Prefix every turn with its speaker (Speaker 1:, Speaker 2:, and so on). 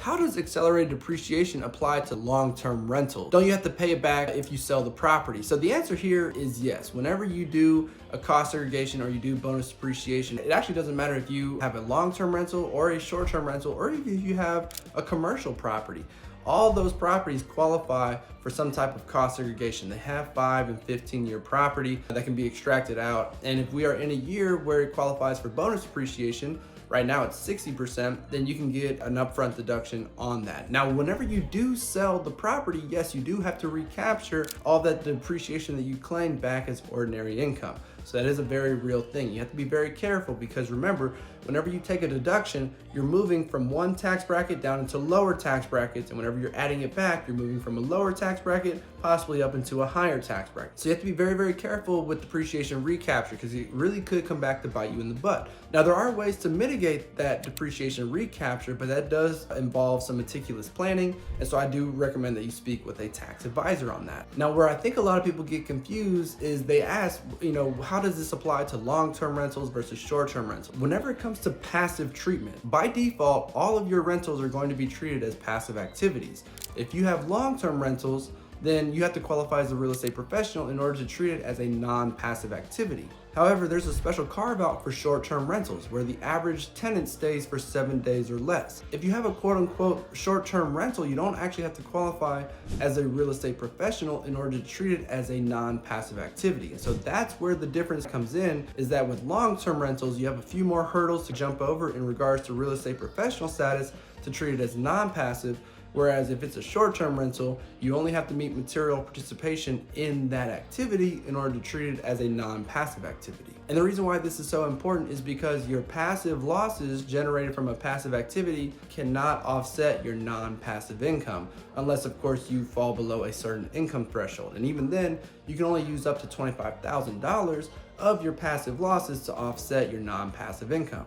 Speaker 1: how does accelerated depreciation apply to long-term rental? Don't you have to pay it back if you sell the property? So the answer here is yes. Whenever you do a cost segregation or you do bonus depreciation, it actually doesn't matter if you have a long-term rental or a short-term rental, or even if you have a commercial property. All those properties qualify for some type of cost segregation. They have 5 and 15-year property that can be extracted out. And if we are in a year where it qualifies for bonus depreciation, right now it's 60%, then you can get an upfront deduction on that. Now, whenever you do sell the property, yes, you do have to recapture all that depreciation that you claimed back as ordinary income. So that is a very real thing. You have to be very careful, because remember, whenever you take a deduction, you're moving from one tax bracket down into lower tax brackets. And whenever you're adding it back, you're moving from a lower tax bracket possibly up into a higher tax bracket. So you have to be very, very careful with depreciation recapture, because it really could come back to bite you in the butt. Now, there are ways to mitigate that depreciation recapture, but that does involve some meticulous planning. And so I do recommend that you speak with a tax advisor on that. Now, where I think a lot of people get confused is they ask, how does this apply to long-term rentals versus short-term rentals? Whenever it comes to passive treatment, by default, all of your rentals are going to be treated as passive activities. If you have long-term rentals, then you have to qualify as a real estate professional in order to treat it as a non-passive activity. However, there's a special carve-out for short-term rentals where the average tenant stays for 7 days or less. If you have a quote-unquote short-term rental, you don't actually have to qualify as a real estate professional in order to treat it as a non-passive activity. And so that's where the difference comes in, is that with long-term rentals, you have a few more hurdles to jump over in regards to real estate professional status to treat it as non-passive. Whereas if it's a short-term rental, you only have to meet material participation in that activity in order to treat it as a non-passive activity. And the reason why this is so important is because your passive losses generated from a passive activity cannot offset your non-passive income, unless of course you fall below a certain income threshold. And even then, you can only use up to $25,000 of your passive losses to offset your non-passive income.